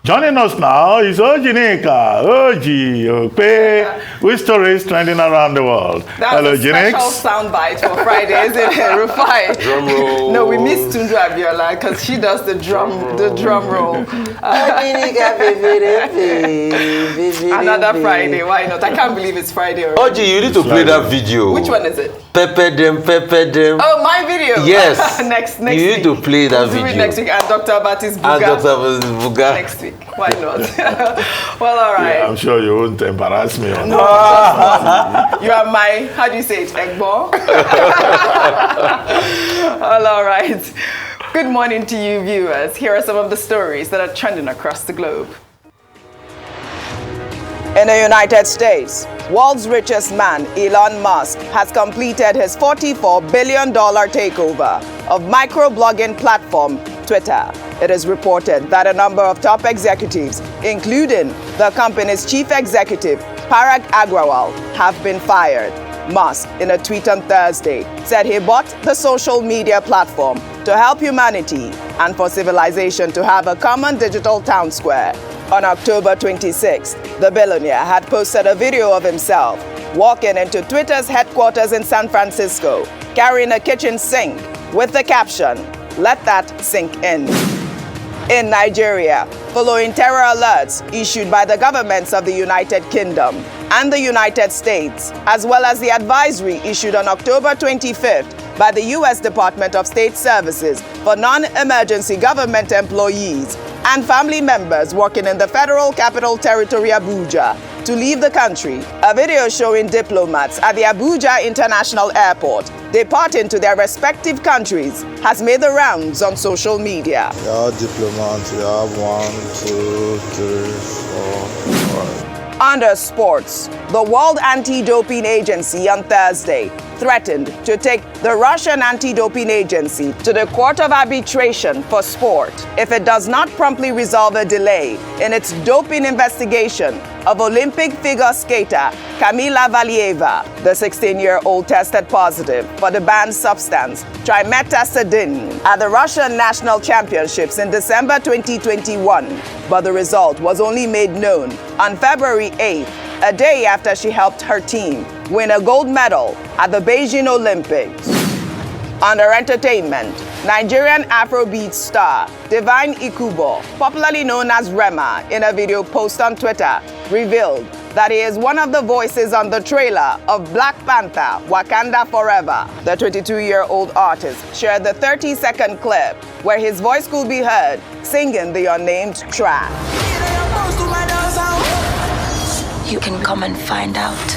Joining us now is Ojinika, Okpe, with stories trending around the world. Hello, a special soundbite for Friday, isn't it, Rufai? Drum roll. No, we miss Tundu Abiola because she does the drum roll. Another Friday, why not? I can't believe it's Friday already. Oji, you need to play that video. Which one is it? Pepper them. Oh, my video? Yes. next you week. need to play that video. Next week, and Dr. Batis Buga. Next week. Why not? Well, all right. Yeah, I'm sure you won't embarrass me on that. You are my, how do you say it, Egbo? Well, all right. Good morning to you, viewers. Here are some of the stories that are trending across the globe. In the United States, world's richest man, Elon Musk, has completed his $44 billion takeover of microblogging platform Twitter. It is reported that a number of top executives, including the company's chief executive, Parag Agrawal, have been fired. Musk, in a tweet on Thursday, said he bought the social media platform to help humanity and for civilization to have a common digital town square. On October 26th, the billionaire had posted a video of himself walking into Twitter's headquarters in San Francisco, carrying a kitchen sink with the caption, "Let that sink in." In Nigeria, following terror alerts issued by the governments of the United Kingdom and the United States, as well as the advisory issued on October 25th by the U.S. Department of State Services for non-emergency government employees and family members working in the Federal Capital Territory, Abuja, to leave the country. A video showing diplomats at the Abuja International Airport departing to their respective countries has made the rounds on social media. Yeah, diplomats, we have 1, 2, 3, 4, 5. Under sports, the World Anti-Doping Agency on Thursday threatened to take the Russian Anti-Doping Agency to the Court of Arbitration for Sport if it does not promptly resolve a delay in its doping investigation of Olympic figure skater Kamila Valieva. The 16-year-old tested positive for the banned substance trimetazidine at the Russian National Championships in December 2021, but the result was only made known on February 8th, a day after she helped her team win a gold medal at the Beijing Olympics. Under entertainment, Nigerian Afrobeat star Divine Ikubo, popularly known as Rema, in a video post on Twitter, revealed that he is one of the voices on the trailer of Black Panther: Wakanda Forever. The 22-year-old artist shared the 30-second clip where his voice could be heard singing the unnamed track. You can come and find out.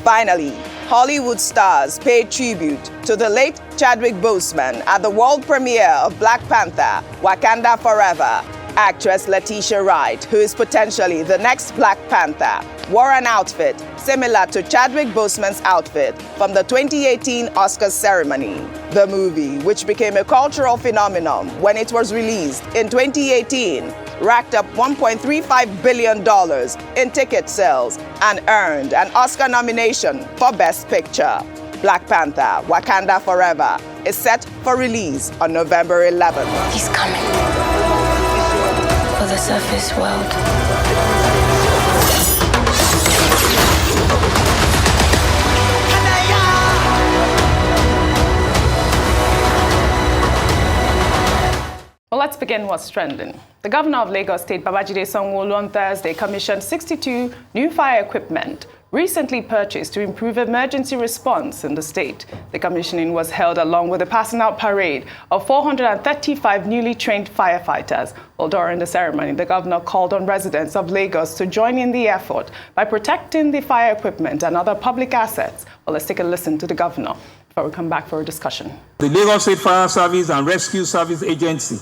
Finally, Hollywood stars paid tribute to the late Chadwick Boseman at the world premiere of Black Panther: Wakanda Forever. Actress Letitia Wright, who is potentially the next Black Panther, wore an outfit similar to Chadwick Boseman's outfit from the 2018 Oscars ceremony. The movie, which became a cultural phenomenon when it was released in 2018, racked up $1.35 billion in ticket sales and earned an Oscar nomination for Best Picture. Black Panther: Wakanda Forever is set for release on November 11th. He's coming for the surface world. Well, let's begin what's trending. The governor of Lagos State, Babajide Sanwo-Olu, on Thursday commissioned 62 new fire equipment recently purchased to improve emergency response in the state. The commissioning was held along with a passing out parade of 435 newly trained firefighters. Well, during the ceremony, the governor called on residents of Lagos to join in the effort by protecting the fire equipment and other public assets. Well, let's take a listen to the governor before we come back for a discussion. The Lagos State Fire Service and Rescue Service Agency,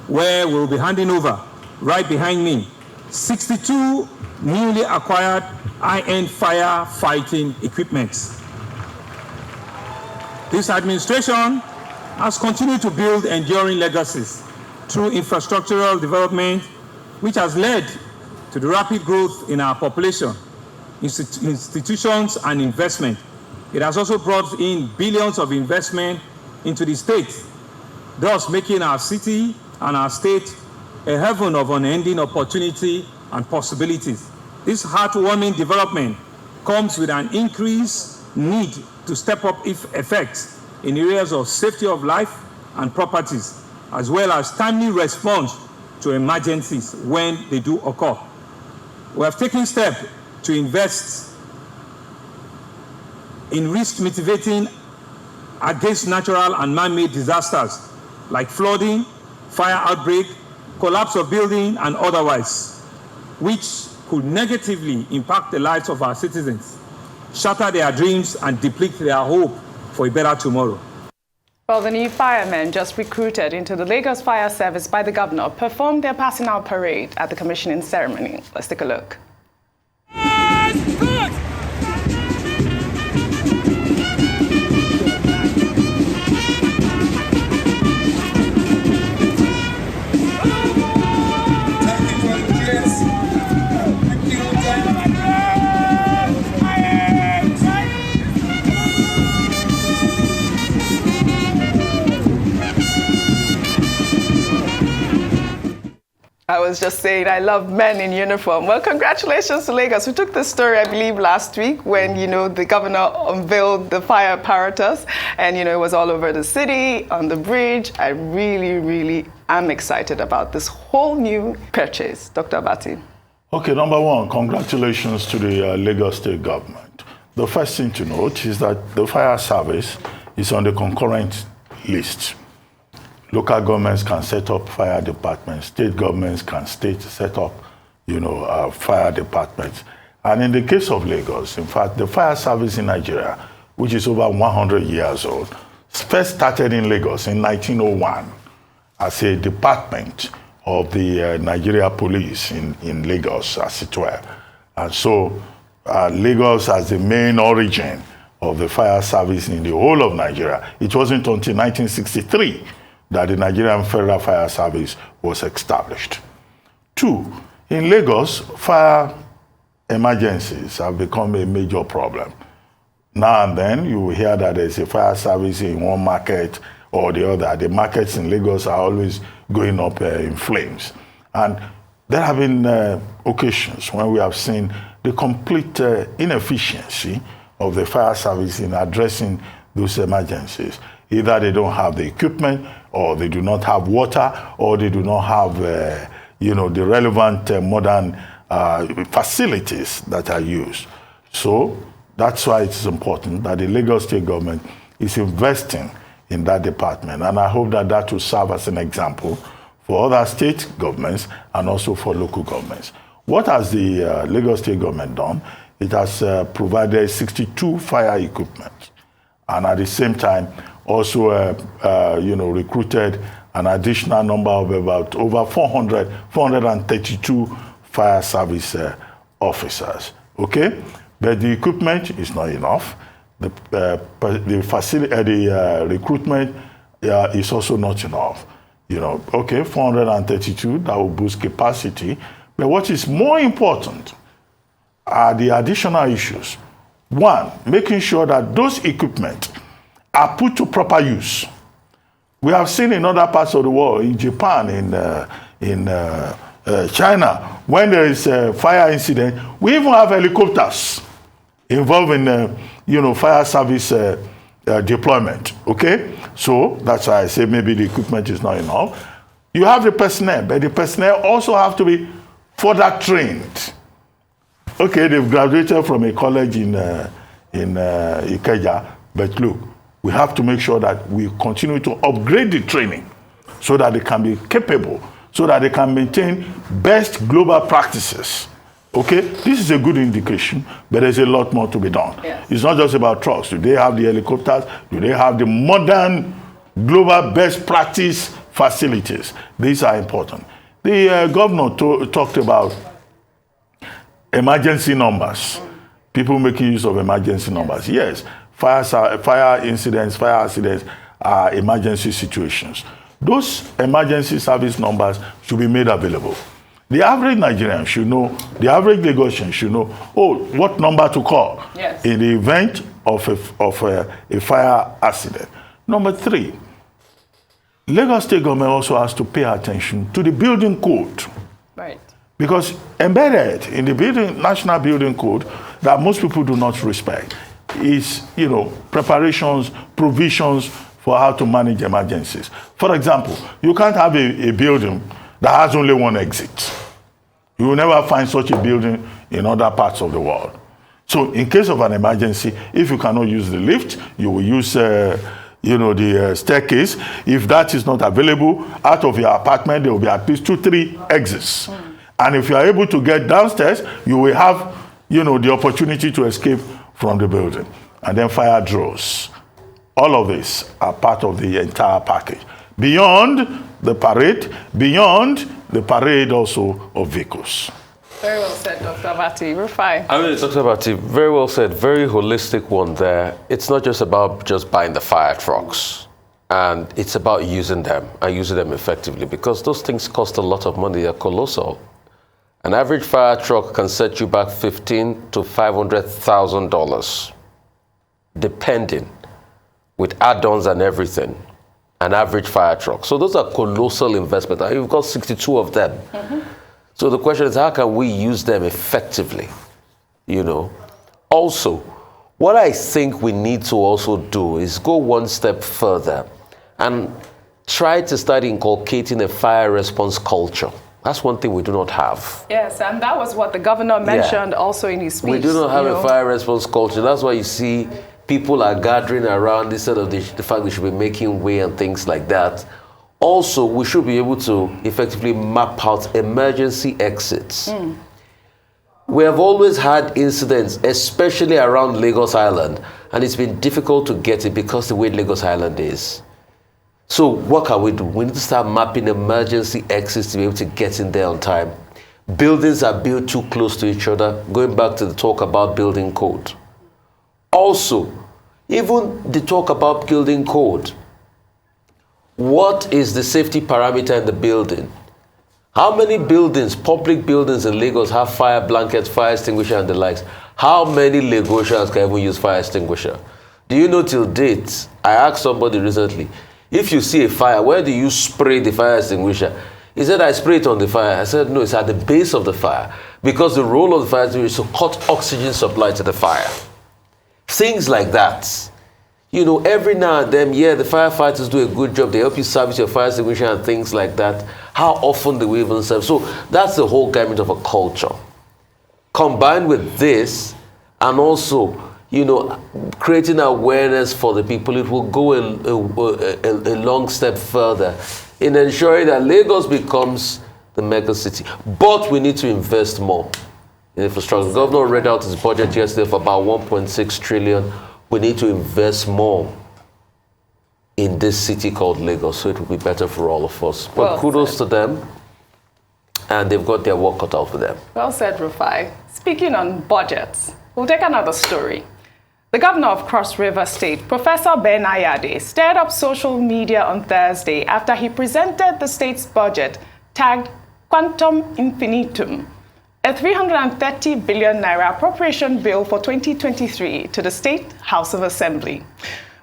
where we'll be handing over, right behind me, 62 newly acquired high-end firefighting equipment. This administration has continued to build enduring legacies through infrastructural development, which has led to the rapid growth in our population, institutions and investment. It has also brought in billions of investment into the state, thus making our city and our state a heaven of unending opportunity and possibilities. This heartwarming development comes with an increased need to step up effects in areas of safety of life and properties, as well as timely response to emergencies when they do occur. We have taken steps to invest in risk mitigating against natural and man-made disasters like flooding, fire outbreak, collapse of building, and otherwise, which could negatively impact the lives of our citizens, shatter their dreams, and deplete their hope for a better tomorrow. Well, the new firemen just recruited into the Lagos Fire Service by the governor performed their passing out parade at the commissioning ceremony. Let's take a look. I was just saying, I love men in uniform. Well, congratulations to Lagos. We took this story, I believe, last week when, the governor unveiled the fire apparatus and, it was all over the city, on the bridge. I really, really am excited about this whole new purchase. Dr. Abati. Okay, number one, congratulations to the Lagos State government. The first thing to note is that the fire service is on the concurrent list. Local governments can set up fire departments. State governments can set up, fire departments. And in the case of Lagos, in fact, the fire service in Nigeria, which is over 100 years old, first started in Lagos in 1901 as a department of the Nigeria police in Lagos, as it were. And so Lagos as the main origin of the fire service in the whole of Nigeria. It wasn't until 1963 that the Nigerian Federal Fire Service was established. Two, in Lagos, fire emergencies have become a major problem. Now and then, you will hear that there's a fire service in one market or the other. The markets in Lagos are always going up in flames. And there have been occasions when we have seen the complete inefficiency of the fire service in addressing those emergencies. Either they don't have the equipment, or they do not have water, or they do not have, the relevant modern facilities that are used. So that's why it's important that the Lagos State government is investing in that department. And I hope that that will serve as an example for other state governments and also for local governments. What has the Lagos State government done? It has provided 62 fire equipment, and at the same time also recruited an additional number of about over 432 fire service officers. Okay, but the equipment is not enough. The recruitment is also not enough. 432, that will boost capacity. But what is more important are the additional issues. One, making sure that those equipment are put to proper use. We have seen in other parts of the world, in Japan, in China, when there is a fire incident, we even have helicopters involved in fire service deployment. Okay, so that's why I say maybe the equipment is not enough. You have the personnel, but the personnel also have to be further trained. Okay, they've graduated from a college in Ikeja, but look, we have to make sure that we continue to upgrade the training so that they can be capable, so that they can maintain best global practices. Okay, this is a good indication, but there's a lot more to be done. Yes. It's not just about trucks. Do they have the helicopters? Do they have the modern global best practice facilities? These are important. The governor talked about emergency numbers, people making use of emergency numbers. Yes, fire incidents, fire accidents are emergency situations. Those emergency service numbers should be made available. The average Nigerian should know, the average Lagosian should know, what number to call in the event of a fire accident. Number 3, Lagos State government also has to pay attention to the building code. Right. Because embedded in the national building code that most people do not respect is, preparations, provisions for how to manage emergencies. For example, you can't have a building that has only one exit. You will never find such a building in other parts of the world. So in case of an emergency, if you cannot use the lift, you will use the staircase. If that is not available, out of your apartment, there will be at least 2-3 exits. And if you are able to get downstairs, you will have, the opportunity to escape from the building. And then fire drills. All of this are part of the entire package. Beyond the parade also of vehicles. Very well said, Dr. Abati. Rufai. Dr. Abati, very well said. Very holistic one there. It's not just about just buying the fire trucks. And it's about using them and using them effectively, because those things cost a lot of money. They're colossal. An average fire truck can set you back $15,000 to $500,000, depending, with add-ons and everything. An average fire truck. So those are colossal investments. And you've got 62 of them. So the question is, how can we use them effectively? Also, what I think we need to also do is go one step further and try to start inculcating a fire response culture. That's one thing we do not have. Yes, and that was what the governor mentioned also in his speech. We do not have a fire response culture. That's why you see people are gathering around instead of the fact they should be making way and things like that. Also, we should be able to effectively map out emergency exits. We have always had incidents, especially around Lagos Island, and it's been difficult to get it because the way Lagos Island is. So what can we do? We need to start mapping emergency exits to be able to get in there on time. Buildings are built too close to each other, going back to the talk about building code. Also, even the talk about building code. What is the safety parameter in the building? How many buildings, public buildings in Lagos, have fire blankets, fire extinguisher, and the likes? How many Lagosians can even use fire extinguisher? Do you know till date, I asked somebody recently, if you see a fire, where do you spray the fire extinguisher? He said, I spray it on the fire. I said, no, it's at the base of the fire, because the role of the fire extinguisher is to cut oxygen supply to the fire. Things like that. Every now and then, the firefighters do a good job. They help you service your fire extinguisher and things like that. How often do we even serve? So that's the whole gamut of a culture. Combined with this, and also, creating awareness for the people, it will go a long step further in ensuring that Lagos becomes the mega city. But we need to invest more in infrastructure. The governor read out his budget yesterday for about 1.6 trillion. We need to invest more in this city called Lagos, so it will be better for all of us. But kudos to them, and they've got their work cut out for them. Well said, Rufai. Speaking on budgets, we'll take another story. The governor of Cross River State, Professor Ben Ayade, stirred up social media on Thursday after he presented the state's budget tagged Quantum Infinitum, a 330 billion naira appropriation bill for 2023 to the State House of Assembly.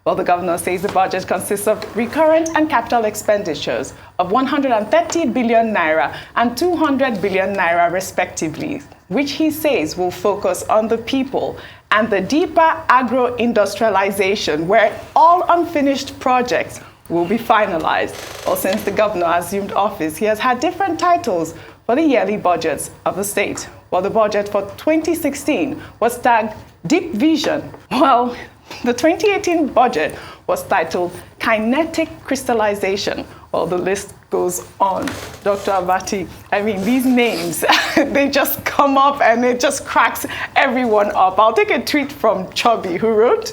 Well, the governor says the budget consists of recurrent and capital expenditures of 130 billion naira and 200 billion naira respectively, which he says will focus on the people and the deeper agro-industrialization, where all unfinished projects will be finalized. Well, since the governor assumed office, he has had different titles for the yearly budgets of the state. Well, the budget for 2016 was tagged Deep Vision. Well, the 2018 budget was titled Kinetic Crystallization. Well, the list goes on. Dr. Abati, these names, they just come up and it just cracks everyone up. I'll take a tweet from Chubby, who wrote,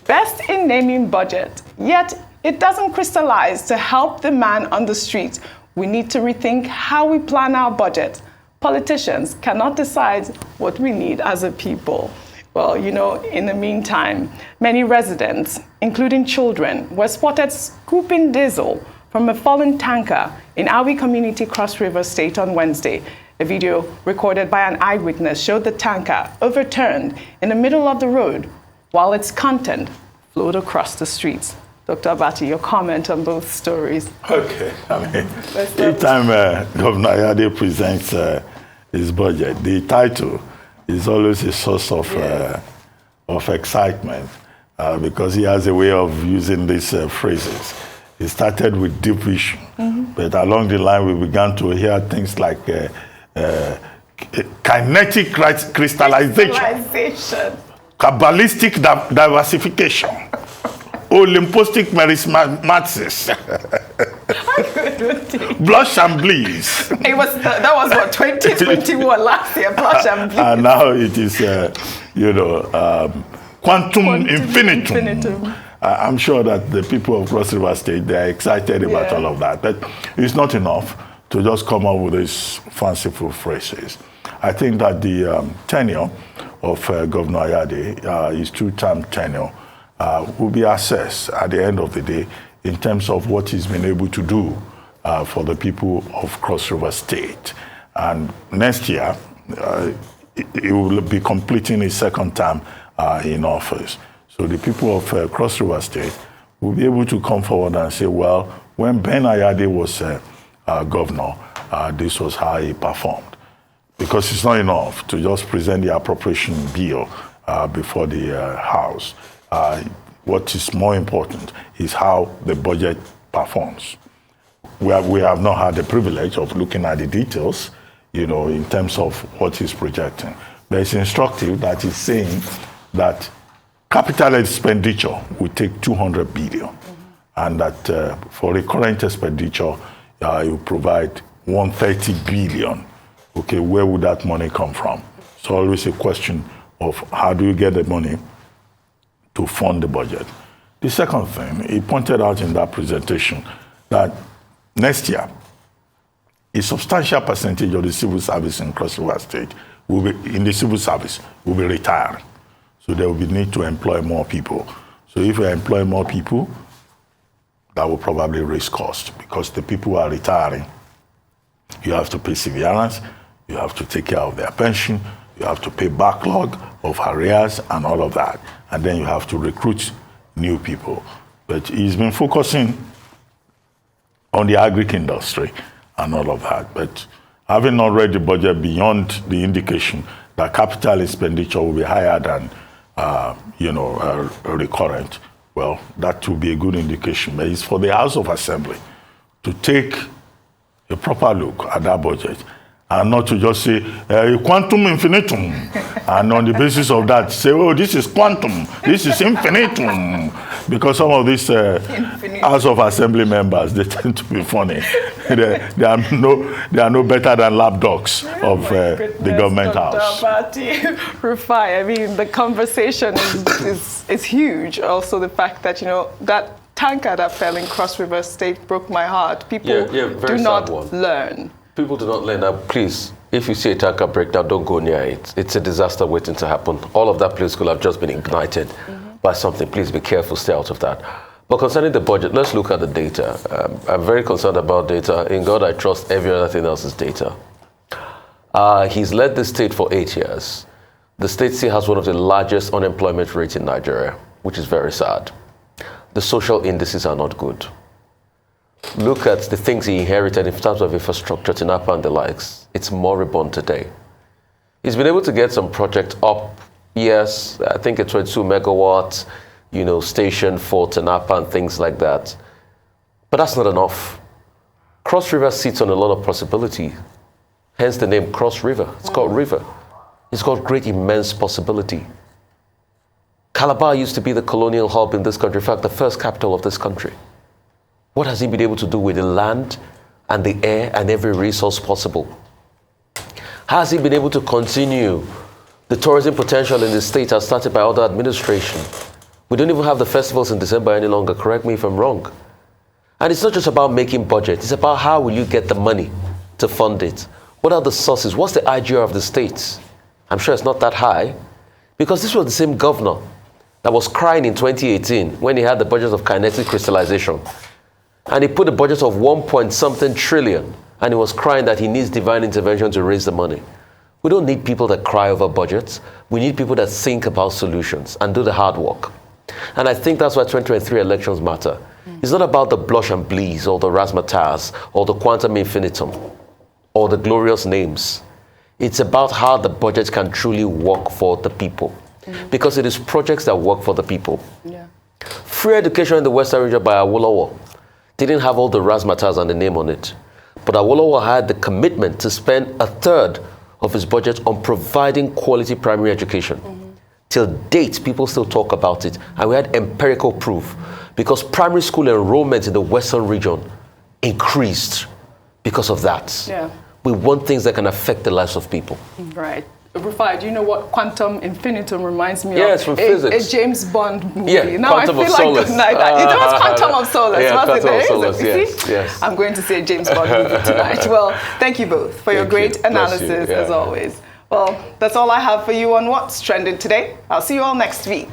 "Best in naming budget, yet it doesn't crystallize to help the man on the street. We need to rethink how we plan our budget. Politicians cannot decide what we need as a people." Well, in the meantime, many residents, including children, were spotted scooping diesel from a fallen tanker in Awi Community, Cross River State on Wednesday. A video recorded by an eyewitness showed the tanker overturned in the middle of the road while its content flowed across the streets. Dr. Abati, your comment on both stories. Okay, each time Governor Ayade presents his budget, the title is always a source of excitement because he has a way of using these phrases. He started with deep vision, but along the line we began to hear things like kinetic crystallization, Kabbalistic diversification, Olympostic merismatis, blush and bleeze. That was what, 2021 last year, blush and bleeze. And now it is, quantum infinitum. I'm sure that the people of Cross River State, they're excited about all of that. But it's not enough to just come up with these fanciful phrases. I think that the tenure of Governor Ayade, his two-term tenure, will be assessed at the end of the day in terms of what he's been able to do for the people of Cross River State. And next year, he will be completing his second term in office. So the people of Cross River State will be able to come forward and say, well, when Ben Ayade was governor, this was how he performed. Because it's not enough to just present the appropriation bill before the House. What is more important is how the budget performs. We have not had the privilege of looking at the details, in terms of what he's projecting. But it's instructive that he's saying that capital expenditure will take 200 billion, and that for recurrent expenditure, it will provide 130 billion. Okay, where would that money come from? It's always a question of how do you get the money to fund the budget. The second thing, he pointed out in that presentation that next year, a substantial percentage of the civil service in Cross River State will be retiring. So there will be need to employ more people. So if you employ more people, that will probably raise cost because the people who are retiring, you have to pay severance, you have to take care of their pension, you have to pay backlog of arrears and all of that. And then you have to recruit new people. But he's been focusing on the agric industry and all of that. But having not read the budget beyond the indication that capital expenditure will be higher than recurrent, well, that will be a good indication. But it's for the House of Assembly to take a proper look at that budget and not to just say quantum infinitum, and on the basis of that say, oh, this is quantum, this is infinitum, because some of these House of Assembly members, they tend to be funny. they are no better than lapdogs of the government Dr. house. Rufai, I mean, the conversation is huge. Also, the fact that that tanker that fell in Cross River State broke my heart. People do not learn. People do not learn that. Please, if you see a tanker breakdown, don't go near it. It's a disaster waiting to happen. All of that place could have just been ignited by something. Please be careful, stay out of that. But concerning the budget, let's look at the data. I'm very concerned about data. In God I trust, every other thing else is data. He's led the state for 8 years. The state still has one of the largest unemployment rates in Nigeria, which is very sad. The social indices are not good. Look at the things he inherited in terms of infrastructure, TINAPA and the likes. It's moribund today. He's been able to get some project up. Yes, I think a 22 megawatt, station for TINAPA and things like that. But that's not enough. Cross River sits on a lot of possibility. Hence the name Cross River. It's called river. It's got great, immense possibility. Calabar used to be the colonial hub in this country. In fact, the first capital of this country. What has he been able to do with the land and the air and every resource possible? Has he been able to continue the tourism potential in the state as started by other administration? We don't even have the festivals in December any longer, correct me if I'm wrong. And it's not just about making budget, it's about how will you get the money to fund it? What are the sources? What's the IGR of the states? I'm sure it's not that high, because this was the same governor that was crying in 2018 when he had the budget of kinetic crystallization. And he put a budget of 1-point-something trillion, and he was crying that he needs divine intervention to raise the money. We don't need people that cry over budgets. We need people that think about solutions and do the hard work. And I think that's why 2023 elections matter. It's not about the blush and bleeze or the razzmatazz or the quantum infinitum or the glorious names. It's about how the budget can truly work for the people. Because it is projects that work for the people. Yeah. Free education in the Western region by Awolowo didn't have all the razzmatazz and the name on it. But Awolowo had the commitment to spend a third of his budget on providing quality primary education. Till date, people still talk about it. And we had empirical proof. Because primary school enrollment in the Western region increased because of that. Yeah. We want things that can affect the lives of people. Right. Rufai, do you know what quantum infinitum reminds me of? Yes, from physics. A James Bond movie. Yeah, now I Quantum feel of like Solace. like that. It was Quantum of Solace, Yeah, wasn't Quantum it? of Solace, You yes, see? yes. I'm going to say a James Bond movie tonight. Well, thank you both for your Thank great you. Bless you. analysis, Yeah. as always. Well, that's all I have for you on What's Trending today. I'll see you all next week.